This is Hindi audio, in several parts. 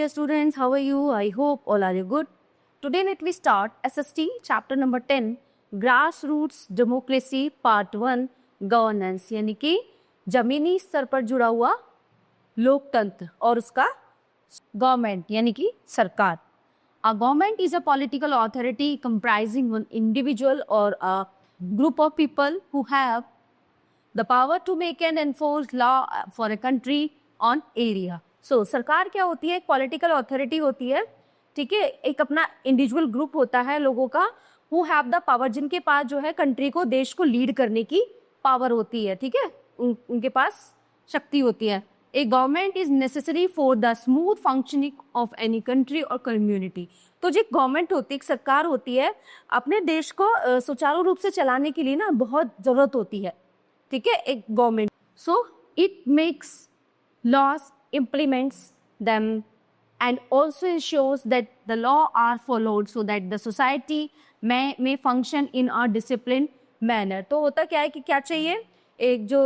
dear students, how are you? I hope all are you good. Today let we start SST chapter number 10 Grassroots Democracy Part 1 Governance, यानी कि जमीनी स्तर पर जुड़ा हुआ लोकतंत्र और उसका गवर्नमेंट यानी कि सरकार. A government is a political authority comprising one individual or a group of people who have the power to make and enforce law for a country on area. So सरकार क्या होती है? एक पॉलिटिकल अथॉरिटी होती है, ठीक है. एक अपना इंडिविजुअल ग्रुप होता है लोगों का who have the power, जिनके पास जो है कंट्री को, देश को लीड करने की पावर होती है, ठीक है. उनके पास शक्ति होती है. A government is necessary for the smooth functioning of any country or community. तो जो गवर्नमेंट होती है, एक सरकार होती है, अपने देश को सुचारू रूप से चलाने के लिए ना बहुत जरूरत होती है, ठीक है, एक government. So it makes laws, implements them, and also ensures that the law are followed so that the society may function in a disciplined manner. तो होता क्या है कि क्या चाहिए, एक जो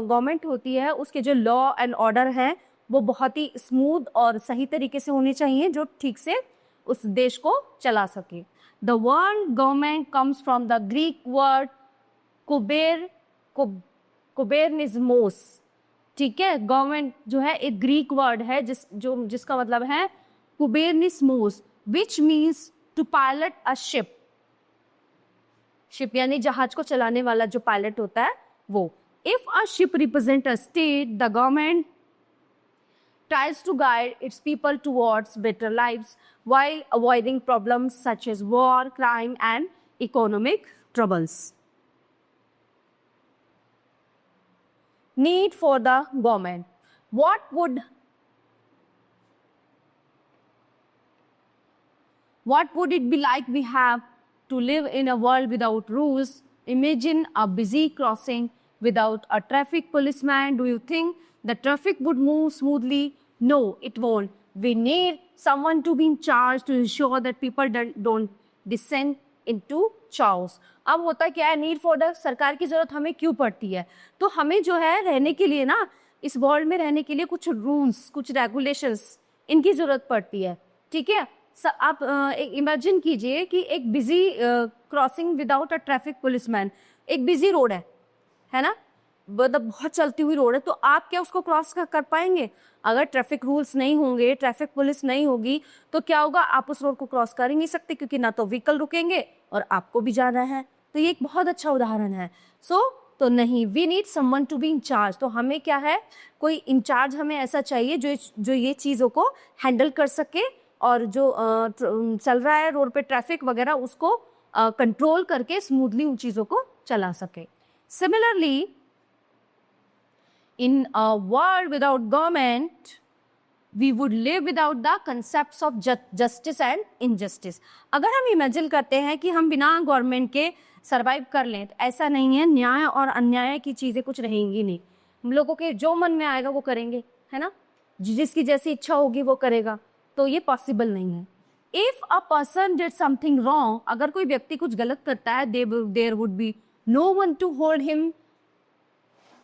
गवर्नमेंट होती है उसके जो लॉ एंड ऑर्डर हैं वो बहुत ही स्मूथ और सही तरीके से होने चाहिए, जो ठीक से उस देश को चला सके. The word government comes from the Greek word kubernismos, ठीक है. गवर्नमेंट जो है एक ग्रीक वर्ड है जिसका मतलब है kubernismos, which means to pilot a ship. Ship यानी जहाज को चलाने वाला जो पायलट होता है वो. If a ship represent a state, the government tries to guide its people towards better lives while avoiding problems such as war, crime and economic troubles. Need for the government. What would it be like we have to live in a world without rules? Imagine a busy crossing without a traffic policeman. Do you think the traffic would move smoothly? No, it won't. We need someone to be in charge to ensure that people don't descend into chaos. अब होता क्या है, नीड फॉर द, सरकार की जरूरत हमें क्यों पड़ती है? तो हमें जो है रहने के लिए ना, इस वर्ल्ड में रहने के लिए कुछ रूल्स, कुछ रेगुलेशंस, इनकी जरूरत पड़ती है, ठीक है. आप इमेजिन कीजिए कि एक busy crossing without a traffic policeman, एक बिजी रोड है ना, मतलब बहुत चलती हुई रोड है, तो आप क्या उसको क्रॉस कर पाएंगे? अगर ट्रैफिक रूल्स नहीं होंगे, ट्रैफिक पुलिस नहीं होगी, तो क्या होगा, आप उस रोड को क्रॉस कर ही नहीं सकते, क्योंकि ना तो व्हीकल रुकेंगे और आपको भी जाना है. तो ये एक बहुत अच्छा उदाहरण है. तो नहीं, we need someone to be in charge. तो हमें क्या है, कोई इंचार्ज हमें ऐसा चाहिए जो ये चीज़ों को हैंडल कर सके और जो चल रहा है रोड पे ट्रैफिक वगैरह उसको कंट्रोल करके स्मूथली उन चीज़ों को चला सके. Similarly, in a world without government, we would live without the concepts of justice and injustice. अगर हम इमेजिन करते हैं कि हम बिना गवर्नमेंट के सरवाइव कर लें, तो ऐसा नहीं है. न्याय और अन्याय की चीज़ें कुछ रहेंगी नहीं. हम लोगों के जो मन में आएगा वो करेंगे, है ना, जिसकी जैसी इच्छा होगी वो करेगा. तो ये पॉसिबल नहीं है. If a person did something wrong, अगर कोई व्यक्ति कुछ गलत करता है, there would be no one to hold him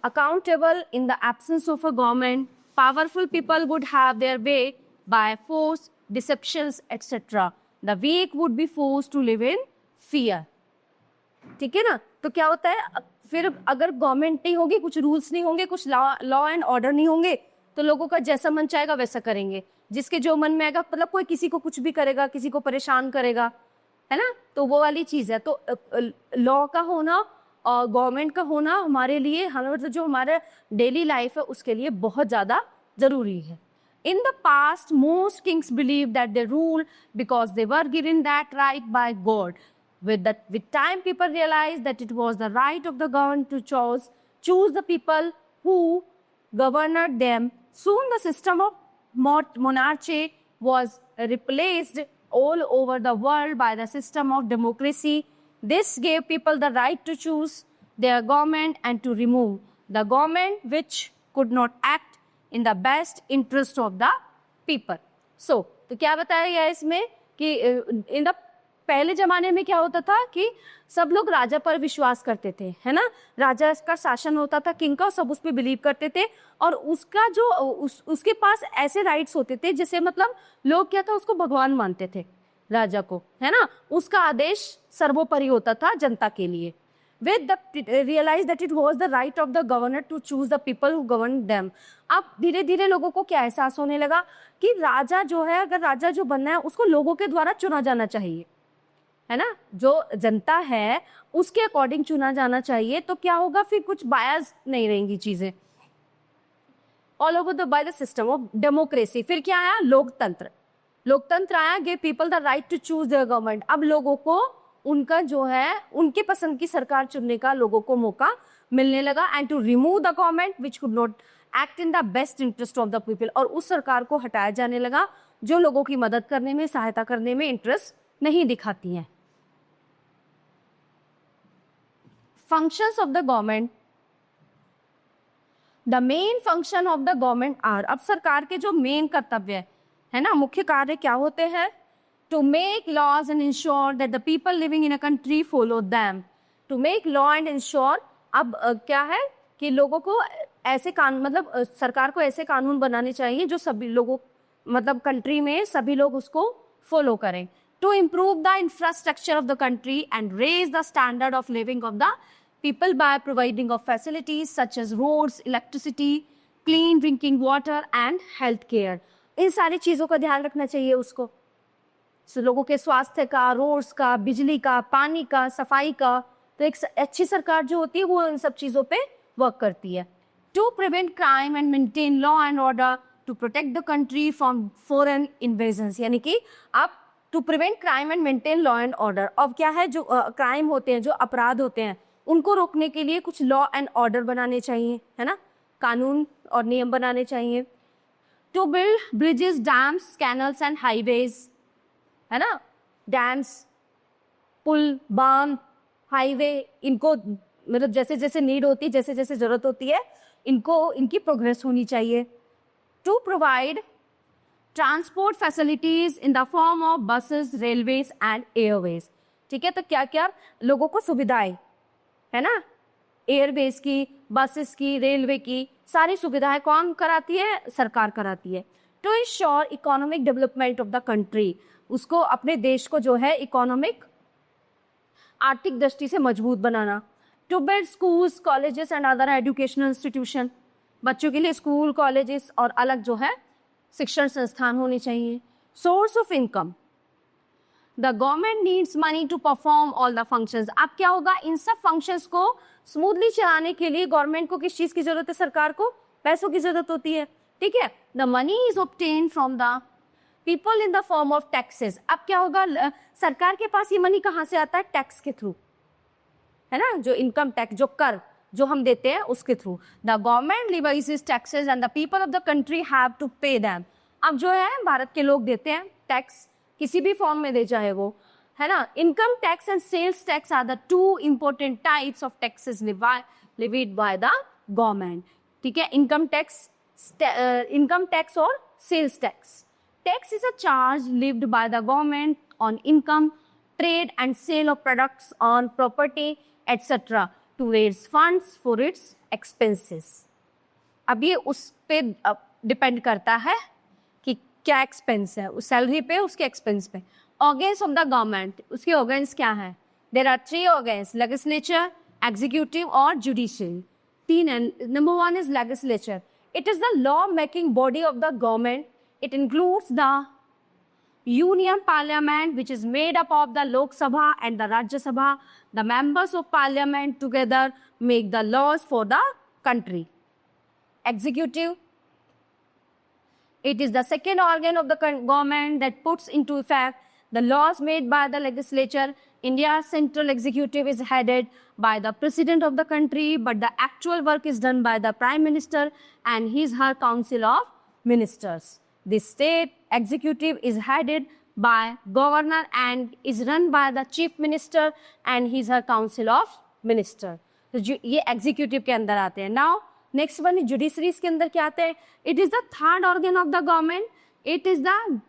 accountable. In the absence of a government, powerful people would have their way by force, deceptions, etc. The weak would be forced to live in fear. ठीक है ना. तो क्या होता है, फिर अगर गवर्नमेंट नहीं होगी, कुछ रूल्स नहीं होंगे, कुछ लॉ एंड ऑर्डर नहीं होंगे, तो लोगों का जैसा मन चाहेगा वैसा करेंगे, जिसके जो मन में आएगा, मतलब कोई किसी को कुछ भी करेगा, किसी को परेशान करेगा, है ना. तो वो वाली चीज़ है. तो लॉ का होना और गवर्नमेंट का होना हमारे लिए, मतलब जो हमारा डेली लाइफ है उसके लिए बहुत ज़्यादा ज़रूरी है. In the past most kings believe that they rule because they were given that right by God. With time, people realized that it was the right of the government to choose the people who governed them. Soon the system of monarchy was replaced all over the world by the system of democracy. This gave people the right to choose their government and to remove the government which could not act in the best interest of the people. So, तो क्या बताया गया इसमें कि in the पहले जमाने में क्या होता था कि सब लोग राजा पर विश्वास करते थे, है ना, राजा का शासन होता था किंग का, सब उस पर बिलीव करते थे और उसका जो उसके पास ऐसे राइट्स होते थे जैसे मतलब लोग क्या था उसको भगवान मानते थे राजा को, है ना, उसका आदेश सर्वोपरि होता था जनता के लिए। with the realize that it was the right of the governor to choose the people who governed them। अब धीरे धीरे लोगों को क्या एहसास होने लगा कि राजा जो है, अगर राजा जो बनना है उसको लोगों के द्वारा चुना जाना चाहिए, है ना, जो जनता है उसके अकॉर्डिंग चुना जाना चाहिए, तो क्या होगा फिर कुछ बायस नहीं रहेंगी चीजें। All over the by the system of democracy, फिर क्या आया, लोकतंत्र। लोकतंत्र आया, give people the right to choose their government. अब लोगों को उनका जो है उनके पसंद की सरकार चुनने का लोगों को मौका मिलने लगा। And to remove the government which could not act in the best interest of the people, और उस सरकार को हटाया जाने लगा जो लोगों की मदद करने में, सहायता करने में इंटरेस्ट नहीं दिखाती हैं। Functions of the government, the main function of the government are, अब सरकार के जो मेन कर्तव्य है ना, मुख्य कार्य क्या होते हैं, to make laws and ensure that the people living in a country follow them। to make law and ensure, अब क्या है कि लोगों को ऐसे कानून, मतलब सरकार को ऐसे कानून बनाने चाहिए जो सभी लोगों, मतलब कंट्री में सभी लोग उसको फॉलो करें। to improve the infrastructure of the country and raise the standard of living of the people by providing of facilities such as roads, electricity, clean drinking water and health care। इन सारी चीज़ों का ध्यान रखना चाहिए उसको, लोगों के स्वास्थ्य का, रोड्स का, बिजली का, पानी का, सफाई का। तो एक अच्छी सरकार जो होती है वो इन सब चीज़ों पे वर्क करती है। To prevent crime and maintain law and order, to protect the country from foreign invasions, यानी कि आप to prevent crime and maintain law and order. अब क्या है, जो क्राइम होते हैं, जो अपराध होते हैं, उनको रोकने के लिए कुछ लॉ एंड ऑर्डर बनाने चाहिए, है ना, कानून और नियम बनाने चाहिए। To build bridges, dams, canals and highways, है ना, डैम्स, पुल, बांध, हाईवे, इनको मतलब जैसे जैसे नीड होती है, जैसे जैसे जरूरत होती है, इनको इनकी प्रोग्रेस होनी चाहिए। To provide transport facilities in the form of buses, railways and airways. ठीक है, तो क्या क्या लोगों को सुविधाएं, है ना, एयरवेज की, बसेस की, रेलवे की, सारी सुविधाएं कौन कराती है, सरकार कराती है। To ensure economic development of the country, उसको अपने देश को जो है इकोनॉमिक, आर्थिक दृष्टि से मजबूत बनाना। To build schools, colleges and other educational institution, बच्चों के लिए स्कूल, कॉलेजेस और अलग जो है शिक्षण संस्थान होने चाहिए। Source of income, the government needs money to perform all the functions. अब क्या होगा, इन सब फंक्शंस को स्मूथली चलाने के लिए गवर्नमेंट को किस चीज की जरूरत है, सरकार को पैसों की जरूरत होती है। ठीक है, the money is obtain from the people in the form of taxes. अब क्या होगा, सरकार के पास ये मनी कहाँ से आता है, टैक्स के थ्रू, है ना, जो इनकम टैक्स, जो कर जो हम देते हैं उसके through. The government levies taxes and the people of the country have to pay them. अब जो है भारत के लोग देते हैं टैक्स, किसी भी फॉर्म में दे चाहे वो, है ना। Income tax and sales tax are the two important types of taxes levied by the government. ठीक है, इनकम टैक्स और sales tax. Tax is a charge levied by the government on income, trade and sale of products, on property, etc. to raise funds for its expenses। अब ये उस पे डिपेंड करता है कि क्या एक्सपेंस है, उस सैलरी पे, उसके एक्सपेंस पे। ऑर्गन्स ऑफ द गवर्नमेंट, उसके ऑर्गन्स क्या है, there are 3 organs, legislature, executive और जुडिशियल। 3 है। Number 1 is legislature, it is the law making body of the government. It includes the Union Parliament, which is made up of the Lok Sabha and the Rajya Sabha. The members of Parliament together make the laws for the country. Executive, it is the second organ of the government that puts into effect the laws made by the legislature. India's central executive is headed by the president of the country, but the actual work is done by the prime minister and his/her council of ministers. The state executive is headed by governor and is run by the chief minister and his/her council of minister। तो ये एग्जीक्यूटिव के अंदर आते हैं। नाउ नेक्स्ट वन जुडिशरी, इसके अंदर क्या आते हैं, it is the third organ of the government, it is the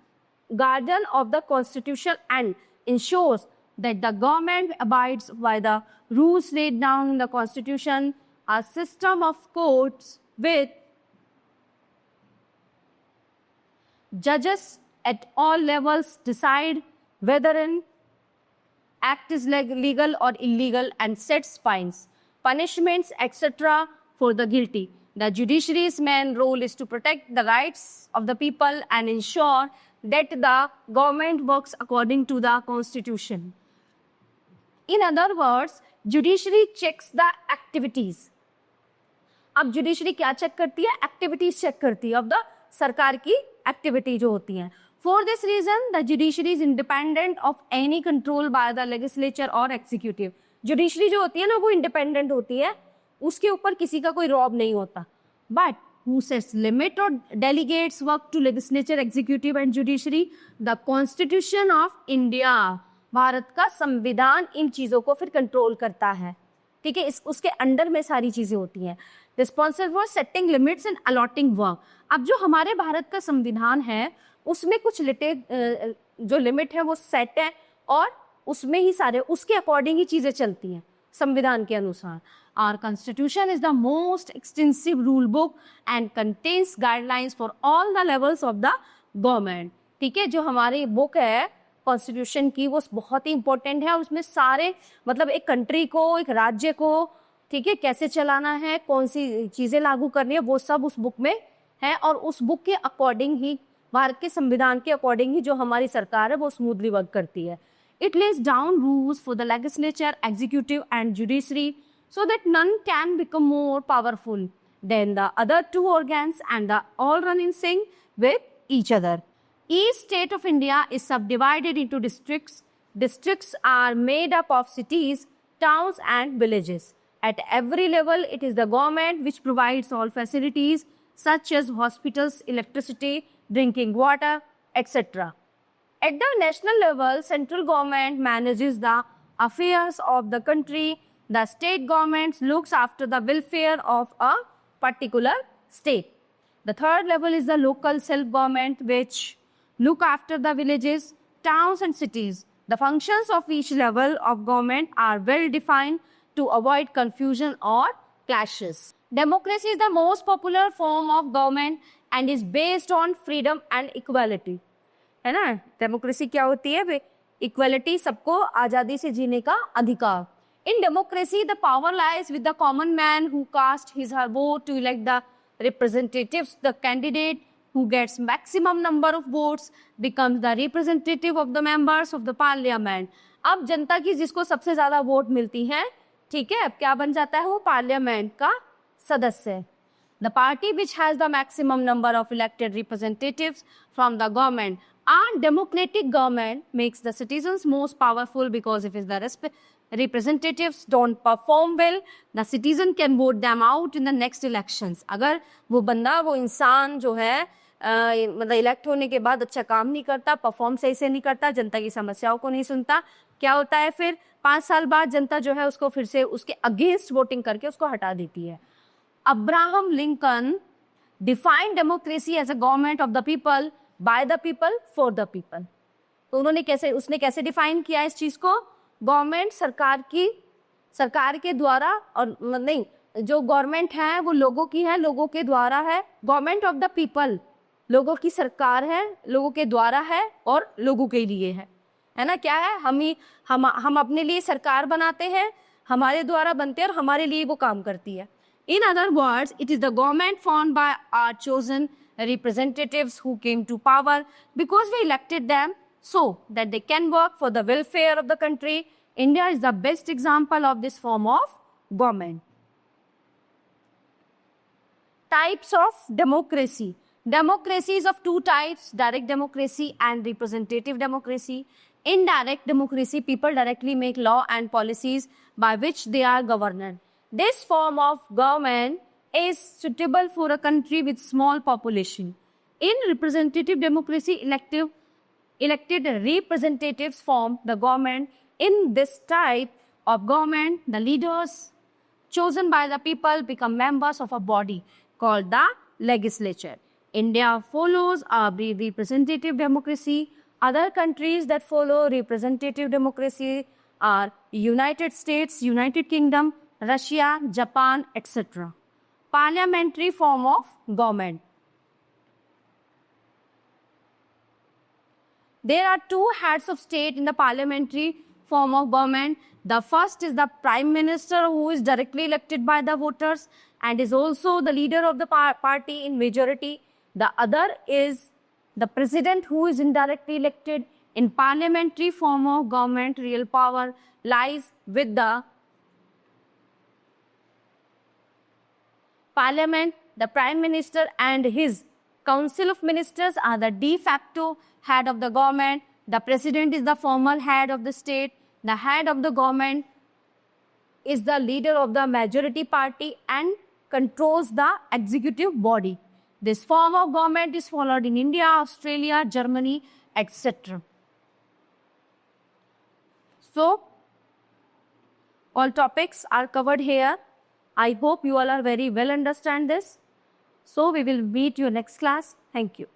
guardian of the constitution and ensures that the government abides by the rules laid down in the Constitution. A system of courts with judges at all levels decide whether an act is legal or illegal and sets fines, punishments, etc. for the guilty. The judiciary's main role is to protect the rights of the people and ensure that the government works according to the Constitution. In other words, judiciary checks the activities. अब जुडिशरी क्या चेक करती है? एक्टिविटीज चेक करती है ऑफ द सरकार की एक्टिविटी जो होती हैं. For this reason the judiciary is independent of any control by the legislature और एग्जीक्यूटिव. जुडिशरी जो होती है ना वो इंडिपेंडेंट होती है, उसके ऊपर किसी का कोई रौब नहीं होता. But who sets limit or delegates work to legislature, executive and judiciary? The Constitution of India. Bharat का संविधान इन चीजों को फिर कंट्रोल करता है. ठीक है, उसके अंडर में सारी चीजें होती हैं. Responsible for setting limits and allotting work. अब जो हमारे भारत का संविधान है उसमें कुछ जो लिमिट है वो सेट है और उसमें ही सारे उसके अकॉर्डिंग ही चीजें चलती हैं संविधान के अनुसार. Our Constitution is the most extensive rule book and contains guidelines for all the levels of the government. ठीक है, जो हमारी बुक है कॉन्स्टिट्यूशन की वो बहुत ही इंपॉर्टेंट है और उसमें सारे मतलब एक कंट्री को, एक राज्य को, ठीक है, कैसे चलाना है, कौन सी चीजें लागू करनी है, वो सब उस बुक में है. और उस बुक के अकॉर्डिंग ही, भारत के संविधान के अकॉर्डिंग ही जो हमारी सरकार है वो स्मूथली वर्क करती है. It lays down rules for the legislature, executive and judiciary so that none can become more powerful than the other two organs and the all run in sync with each other. Each state of India is subdivided into districts. Districts are made up of cities, towns and villages. At every level, it is the government which provides all facilities such as hospitals, electricity, drinking water, etc. At the national level, central government manages the affairs of the country. The state government looks after the welfare of a particular state. The third level is the local self-government which look after the villages, towns and cities. The functions of each level of government are well defined to avoid confusion or clashes. Democracy is the most popular form of government and is based on freedom and equality. है ना? डेमोक्रेसी क्या होती है? इक्वालिटी, सबको आज़ादी से जीने का अधिकार. In democracy, the power lies with the common man who casts his or her vote to elect the representatives. The candidate who gets maximum number of votes becomes the representative of the members of the parliament. अब जनता की जिसको सबसे ज्यादा वोट मिलती है, ठीक है, अब क्या बन जाता है? वो पार्लियामेंट का सदस्य. The party which has the maximum number of elected representatives from the government. Our democratic government makes the citizens most powerful because if the representatives don't perform well, the citizen can vote them out in the next elections. अगर वो बंदा, वो इंसान जो है मतलब इलेक्ट होने के बाद अच्छा काम नहीं करता, परफॉर्म सही से नहीं करता, जनता की समस्याओं को नहीं सुनता, क्या होता है फिर 5 साल बाद जनता जो है उसको फिर से उसके अगेंस्ट वोटिंग करके उसको हटा देती है. Abraham Lincoln defined democracy as a government of the people, by the people, for the people. तो उसने कैसे डिफाइन किया इस चीज को? गवर्नमेंट सरकार के द्वारा, और नहीं, जो गवर्नमेंट है वो लोगों की है, लोगों के द्वारा है. गवर्नमेंट ऑफ द पीपल, लोगों की सरकार है, लोगों के द्वारा है और लोगों के लिए है ना? क्या है? हम अपने लिए सरकार बनाते हैं, हमारे द्वारा बनते हैं और हमारे लिए वो काम करती है. In other words, it is the government formed by our chosen representatives who came to power because we elected them so that they can work for the welfare of the country. India is the best example of this form of government. Types of democracy. Democracy is of two types, direct democracy and representative democracy. In direct democracy, people directly make law and policies by which they are governed. This form of government is suitable for a country with small population. In representative democracy, elected representatives form the government. In this type of government, the leaders chosen by the people become members of a body called the legislature. India follows a representative democracy. Other countries that follow representative democracy are United States, United Kingdom, Russia, Japan, etc. Parliamentary form of government. There are two heads of state in the parliamentary form of government. The first is the prime minister, who is directly elected by the voters and is also the leader of the party in majority. The other is the president, who is indirectly elected. In parliamentary form of government, real power lies with the parliament. The prime minister and his council of ministers are the de facto head of the government. The president is the formal head of the state. The head of the government is the leader of the majority party and controls the executive body. This form of government is followed in India, Australia, Germany, etc. So, all topics are covered here. I hope you all are very well understand this. So, we will meet you next class. Thank you.